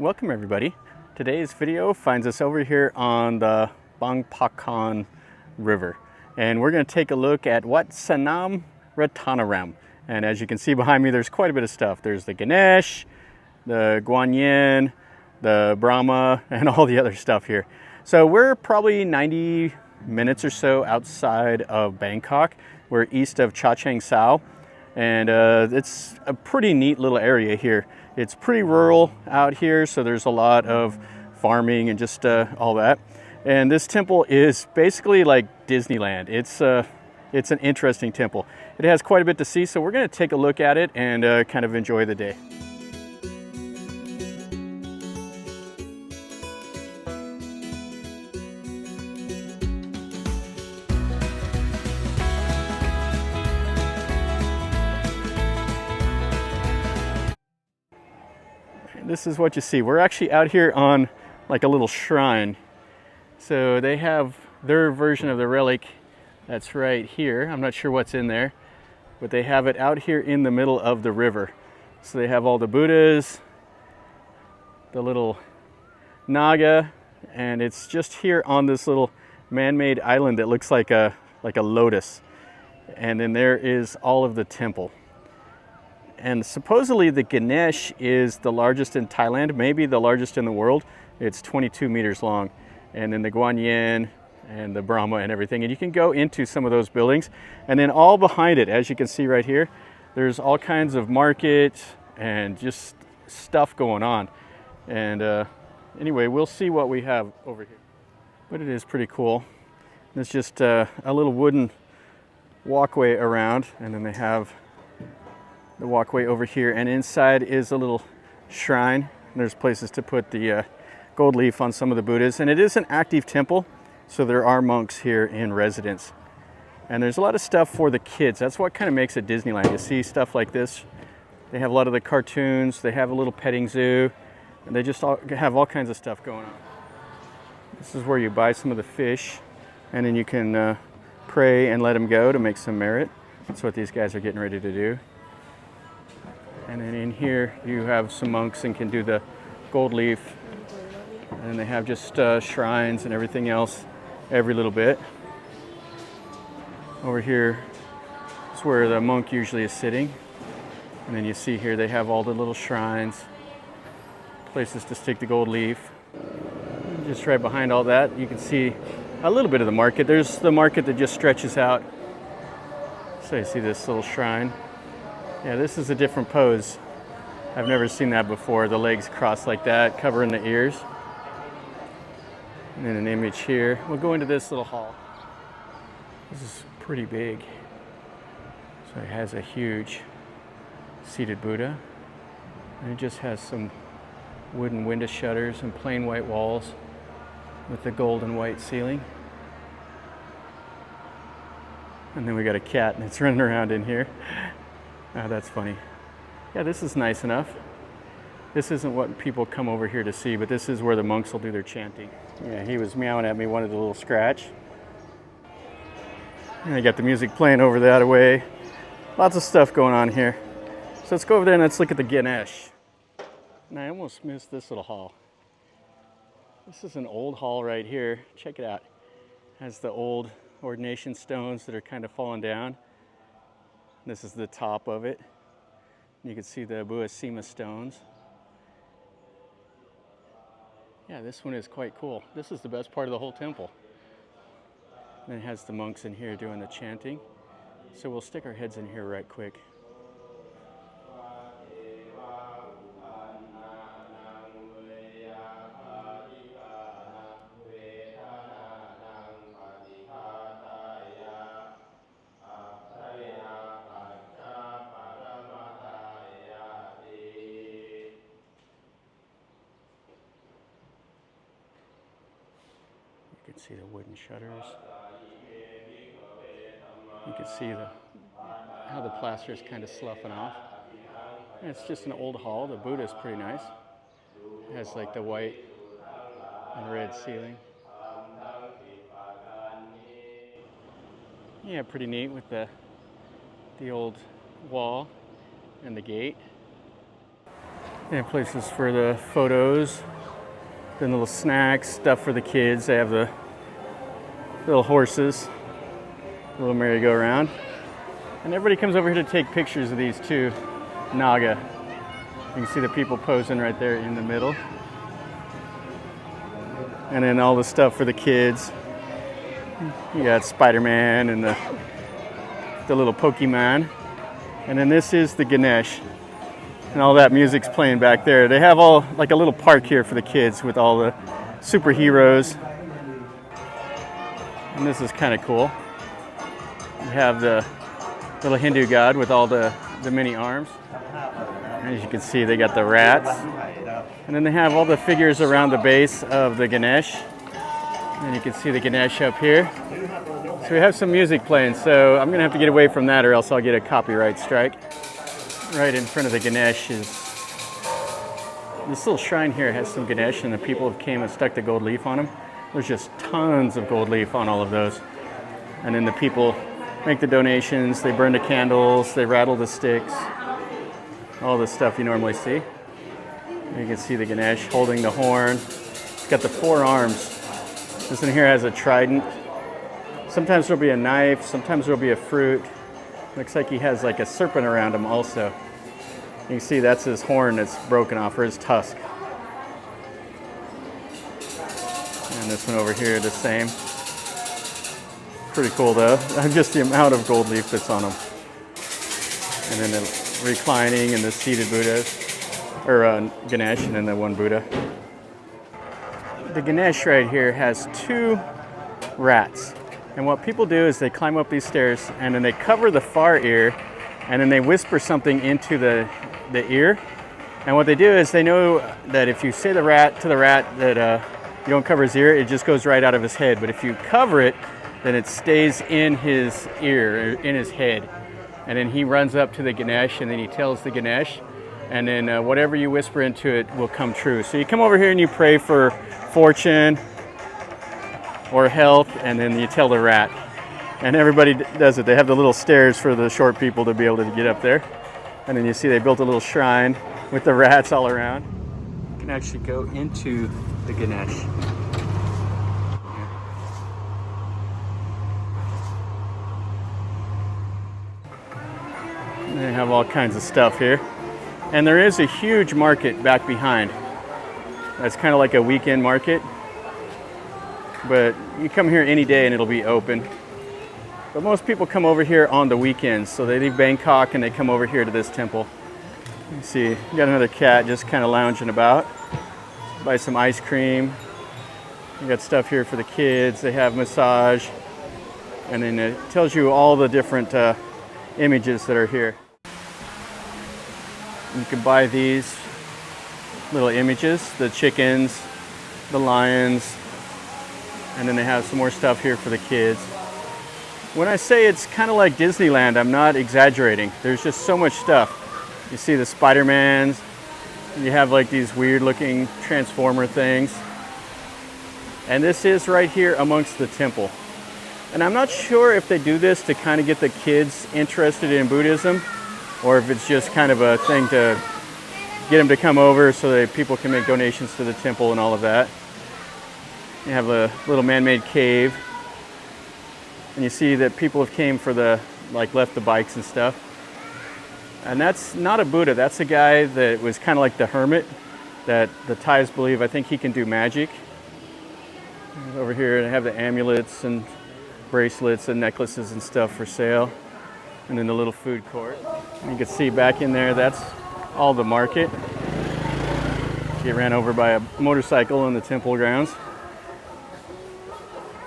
Welcome everybody. Today's video finds us over here on the Bang Pakong River, and we're going to take a look at Wat Saman Rattanaram. And as you can see behind me, there's quite a bit of stuff. There's the Ganesh, the Guan Yin, the Brahma, and all the other stuff here. So we're probably 90 minutes or so outside of Bangkok. We're east of Chachoengsao, and it's a pretty neat little area here. It's pretty rural out here, so there's a lot of farming and just all that. And this temple is basically like Disneyland. It's an interesting temple. It has quite a bit to see, so we're going to take a look at it and kind of enjoy the day. This is what you see. We're actually out here on like a little shrine. So they have their version of the relic that's right here. I'm not sure what's in there, but they have it out here in the middle of the river. So they have all the Buddhas, the little Naga, and it's just here on this little man-made island that looks like a lotus. And then there is all of the temple. And supposedly the Ganesh is the largest in Thailand, maybe the largest in the world. It's 22 meters long. And then the Guan Yin and the Brahma and everything. And you can go into some of those buildings. And then all behind it, as you can see right here, there's all kinds of market and just stuff going on. And anyway, we'll see what we have over here. But it is pretty cool. There's just a little wooden walkway around, and then they have the walkway over here, and inside is a little shrine. There's places to put the gold leaf on some of the Buddhas, and it is an active temple, so there are monks here in residence. And there's a lot of stuff for the kids. That's what kind of makes it Disneyland. You see stuff like this. They have a lot of the cartoons. They have a little petting zoo, and they just have all kinds of stuff going on. This is where you buy some of the fish, and then you can pray and let them go to make some merit. That's what these guys are getting ready to do. And then in here you have some monks and can do the gold leaf. And then they have just shrines and everything else every little bit. Over here is where the monk usually is sitting. And then you see here they have all the little shrines, places to stick the gold leaf. And just right behind all that you can see a little bit of the market. There's the market that just stretches out. So you see this little shrine. Yeah, this is a different pose. I've never seen that before. The legs crossed like that, covering the ears. And then an image here. We'll go into this little hall. This is pretty big. So it has a huge seated Buddha. And it just has some wooden window shutters and plain white walls with the gold and white ceiling. And then we got a cat and it's running around in here. Oh, that's funny. Yeah, this is nice enough. This isn't what people come over here to see, but this is where the monks will do their chanting. Yeah, he was meowing at me, wanted a little scratch. And I got the music playing over that way. Lots of stuff going on here. So let's go over there and let's look at the Ganesh. And I almost missed this little hall. This is an old hall right here. Check it out. It has the old ordination stones that are kind of falling down. This is the top of it. You can see the Buasima stones. Yeah, this one is quite cool. This is the best part of the whole temple. And it has the monks in here doing the chanting. So we'll stick our heads in here right quick. You can see the wooden shutters. You can see how the plaster is kind of sloughing off. And it's just an old hall. The Buddha is pretty nice. It has like the white and red ceiling. Yeah, pretty neat with the old wall and the gate. And places for the photos, then little snacks, stuff for the kids. They have the little horses, little merry-go-round. And everybody comes over here to take pictures of these two Naga. You can see the people posing right there in the middle. And then all the stuff for the kids. You got Spider-Man and the little Pokemon. And then this is the Ganesh. And all that music's playing back there. They have all like a little park here for the kids with all the superheroes. And this is kind of cool. You have the little Hindu god with all the many arms. As you can see, they got the rats. And then they have all the figures around the base of the Ganesh. And you can see the Ganesh up here. So we have some music playing, so I'm gonna have to get away from that or else I'll get a copyright strike. Right in front of the Ganesh is this little shrine here. Has some Ganesh, and the people have came and stuck the gold leaf on them. There's just tons of gold leaf on all of those. And then the people make the donations, they burn the candles, they rattle the sticks, all the stuff you normally see. And you can see the Ganesh holding the horn. It's got the 4 arms. This one here has a trident. Sometimes there'll be a knife, sometimes there'll be a fruit. Looks like he has like a serpent around him also. You can see that's his horn that's broken off, or his tusk. And this one over here, the same. Pretty cool though. Just the amount of gold leaf that's on them. And then the reclining and the seated Buddhas, or Ganesh, and then the one Buddha. The Ganesh right here has 2 rats. And what people do is they climb up these stairs and then they cover the far ear and then they whisper something into the ear. And what they do is they know that if you say to the rat that you don't cover his ear, it just goes right out of his head. But if you cover it, then it stays in his ear, or in his head. And then he runs up to the Ganesh and then he tells the Ganesh, and then whatever you whisper into it will come true. So you come over here and you pray for fortune or health, and then you tell the rat. And everybody does it. They have the little stairs for the short people to be able to get up there. And then you see they built a little shrine with the rats all around. You can actually go into the Ganesh. And they have all kinds of stuff here. And there is a huge market back behind. That's kind of like a weekend market. But you come here any day and it'll be open. But most people come over here on the weekends. So they leave Bangkok and they come over here to this temple. You see, you got another cat just kind of lounging about. Buy some ice cream. You got stuff here for the kids. They have massage. And then it tells you all the different images that are here. You can buy these little images, the chickens, the lions, and then they have some more stuff here for the kids. When I say it's kind of like Disneyland, I'm not exaggerating. There's just so much stuff. You see the Spider-Mans, you have like these weird looking transformer things. And this is right here amongst the temple. And I'm not sure if they do this to kind of get the kids interested in Buddhism, or if it's just kind of a thing to get them to come over so that people can make donations to the temple and all of that. You have a little man-made cave. And you see that people have came for the, like, left the bikes and stuff. And that's not a Buddha, that's a guy that was kind of like the hermit that the Thais believe, I think he can do magic. Over here they have the amulets and bracelets and necklaces and stuff for sale. And then the little food court. And you can see back in there, that's all the market. Get ran over by a motorcycle in the temple grounds.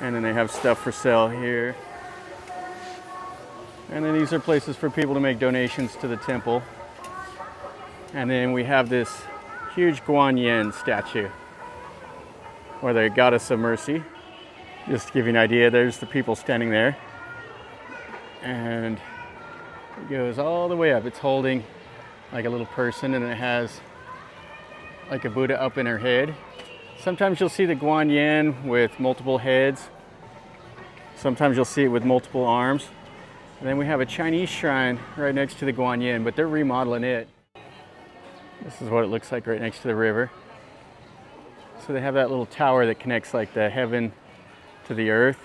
And then they have stuff for sale here. And then these are places for people to make donations to the temple. And then we have this huge Guan Yin statue, or the goddess of mercy. Just to give you an idea, there's the people standing there. And it goes all the way up. It's holding like a little person, and it has like a Buddha up in her head. Sometimes you'll see the Guan Yin with multiple heads. Sometimes you'll see it with multiple arms. And then we have a Chinese shrine right next to the Guan Yin, but they're remodeling it. This is what it looks like right next to the river. So they have that little tower that connects like the heaven to the earth.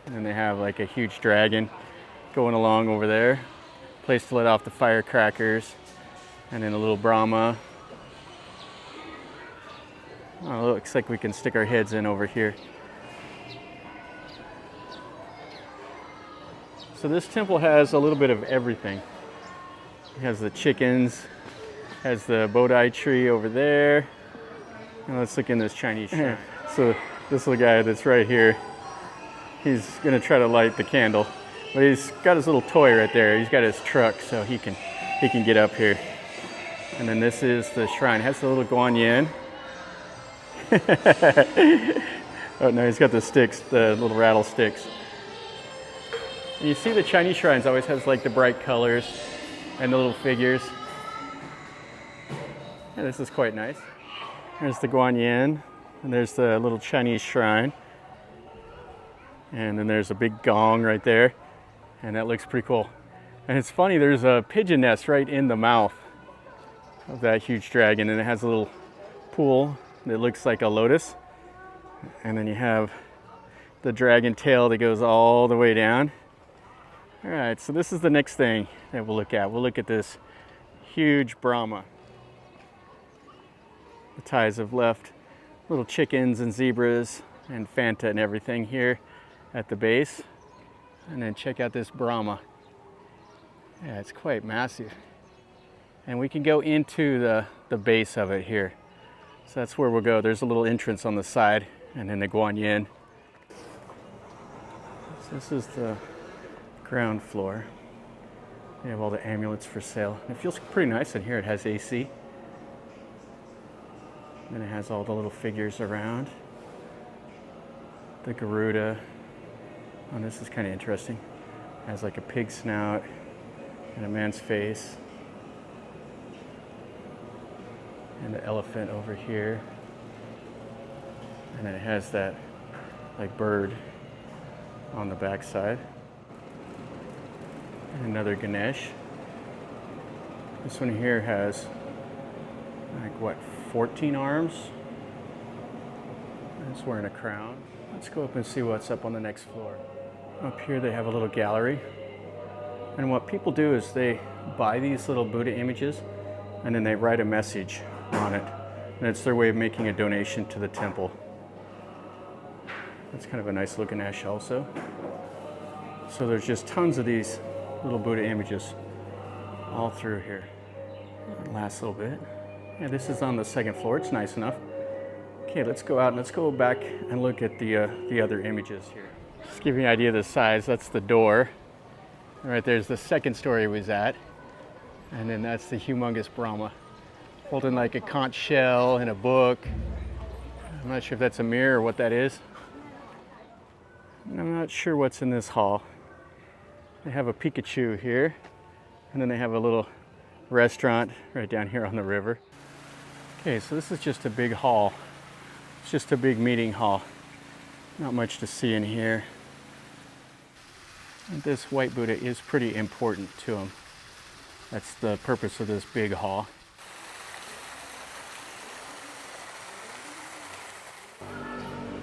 And then they have like a huge dragon going along over there. Place to let off the firecrackers. And then a little Brahma. Oh, it looks like we can stick our heads in over here. So this temple has a little bit of everything. It has the chickens, has the Bodhi tree over there. And let's look in this Chinese shrine. So this little guy that's right here, he's gonna try to light the candle. But he's got his little toy right there. He's got his truck, so he can get up here. And then this is the shrine. It has the little Guan Yin. Oh no, he's got the sticks, the little rattle sticks. And you see the Chinese shrines always has like the bright colors and the little figures. Yeah, this is quite nice. There's the Guan Yin, and there's the little Chinese shrine. And then there's a big gong right there, and that looks pretty cool. And it's funny, there's a pigeon nest right in the mouth of that huge dragon, and it has a little pool that looks like a lotus. And then you have the dragon tail that goes all the way down. All right, so this is the next thing that we'll look at. We'll look at this huge Brahma. The Thais have left little chickens and zebras and Fanta and everything here at the base. And then check out this Brahma. Yeah, it's quite massive. And we can go into the base of it here. So that's where we'll go. There's a little entrance on the side, and then the Guan Yin. So this is the ground floor. They have all the amulets for sale. It feels pretty nice in here. It has AC. And it has all the little figures around. The Garuda. Oh, this is kind of interesting. It has like a pig snout and a man's face. And the elephant over here. And then it has that like bird on the back side. And another Ganesh. This one here has like what, 14 arms? And it's wearing a crown. Let's go up and see what's up on the next floor. Up here they have a little gallery. And what people do is they buy these little Buddha images and then they write a message on it. And it's their way of making a donation to the temple. That's kind of a nice looking Ganesh also. So there's just tons of these little Buddha images all through here. Last little bit. Yeah, this is on the second floor. It's nice enough. Okay, let's go out and let's go back and look at the other images here. Just to give you an idea of the size, that's the door. And right there's the second story we was at. And then that's the humongous Brahma, holding like a conch shell and a book. I'm not sure if that's a mirror or what that is. And I'm not sure what's in this hall. They have a Pikachu here, and then they have a little restaurant right down here on the river. Okay, so this is just a big hall. It's just a big meeting hall. Not much to see in here. And this white Buddha is pretty important to him. That's the purpose of this big hall.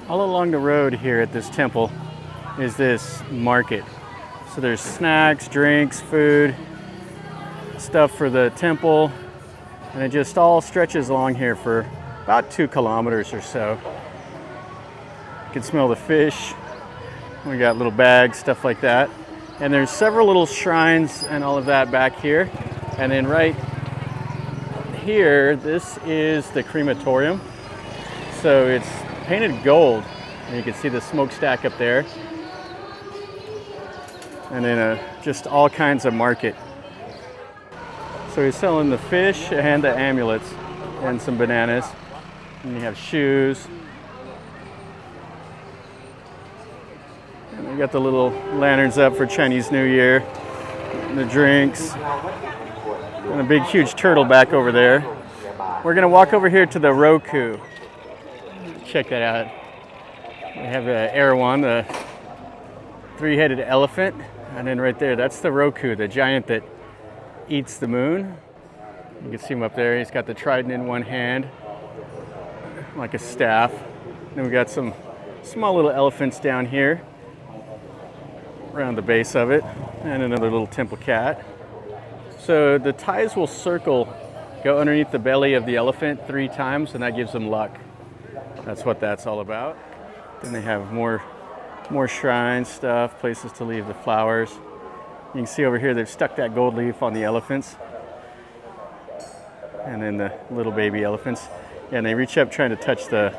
All along the road here at this temple is this market. So there's snacks, drinks, food, stuff for the temple, and it just all stretches along here for about 2 kilometers or so. You can smell the fish. We got little bags, stuff like that. And there's several little shrines and all of that back here. And then right here, this is the crematorium. So it's painted gold, and you can see the smokestack up there. And then just all kinds of market. So he's selling the fish and the amulets and some bananas. And you have shoes. And we got the little lanterns up for Chinese New Year. And the drinks. And a big huge turtle back over there. We're gonna walk over here to the Roku. Check that out. We have the Erawan, the 3-headed elephant. And then right there, that's the Roku, the giant that eats the moon. You can see him up there. He's got the trident in one hand, like a staff. Then we got some small little elephants down here around the base of it, and another little temple cat. So the Thais will circle, go underneath the belly of the elephant 3 times, and that gives them luck. That's what that's all about. Then they have more shrine stuff, places to leave the flowers. You can see over here they've stuck that gold leaf on the elephants. And then the little baby elephants. Yeah, and they reach up trying to touch the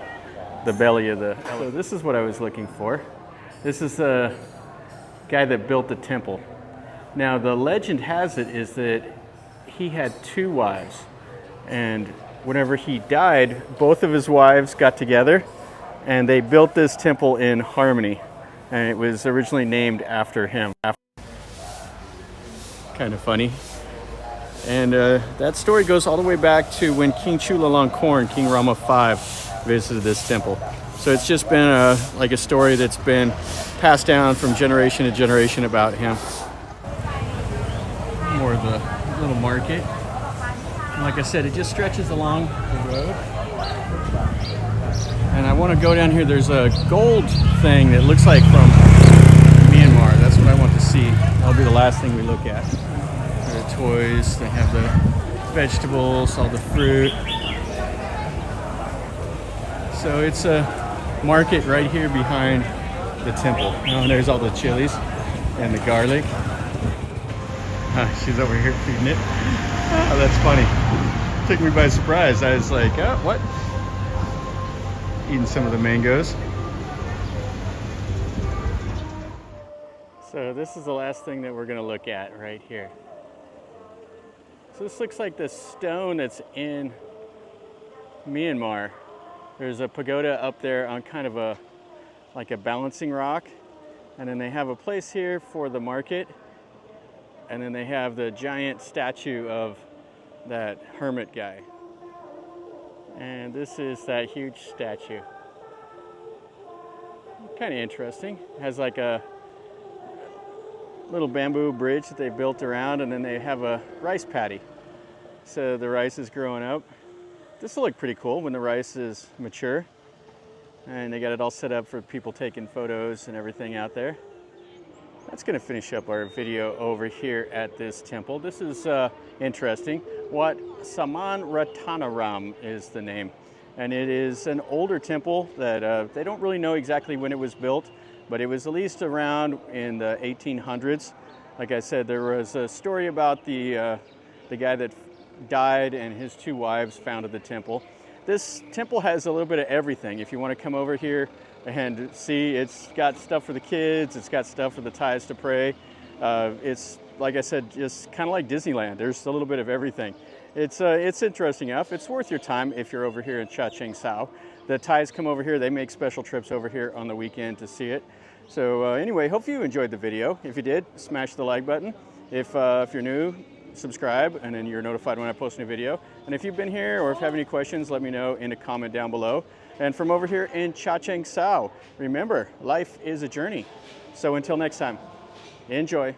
belly of the elephant. So this is what I was looking for. This is the guy that built the temple. Now the legend has it is that he had 2 wives. And whenever he died, both of his wives got together and they built this temple in harmony. And it was originally named after him. Kind of funny. And that story goes all the way back to when King Chulalongkorn, King Rama V, visited this temple. So it's just been like a story that's been passed down from generation to generation about him. More of the little market. And like I said, it just stretches along the road. And I want to go down here. There's a gold thing that looks like from Myanmar. That's what I want to see. That'll be the last thing we look at. There are toys. They have the vegetables, all the fruit. So it's a market right here behind the temple. Oh, and there's all the chilies and the garlic. She's over here feeding it. Oh, that's funny. Took me by surprise. I was like, oh, what? Eating some of the mangoes. So this is the last thing that we're going to look at right here. So this looks like the stone that's in Myanmar. There's a pagoda up there on kind of like a balancing rock. And then they have a place here for the market. And then they have the giant statue of that hermit guy. And this is that huge statue. Kind of interesting. It has like a little bamboo bridge that they built around, and then they have a rice paddy. So the rice is growing up. This will look pretty cool when the rice is mature. And they got it all set up for people taking photos and everything out there. That's going to finish up our video over here at this temple. This is interesting. Wat Saman Rattanaram is the name. And it is an older temple that they don't really know exactly when it was built, but it was at least around in the 1800s. Like I said, there was a story about the guy that died and his 2 wives founded the temple. This temple has a little bit of everything. If you want to come over here and see, it's got stuff for the kids, it's got stuff for the Thais to pray. It's, like I said, just kind of like Disneyland. There's a little bit of everything. It's interesting enough. It's worth your time if you're over here in Chachoengsao. The Thais come over here. They make special trips over here on the weekend to see it. So anyway, hope you enjoyed the video. If you did, smash the like button. If you're new, subscribe, and then you're notified when I post a new video. And if you've been here or if you have any questions, let me know in a comment down below. And from over here in Chachoengsao, remember, life is a journey. So until next time, enjoy.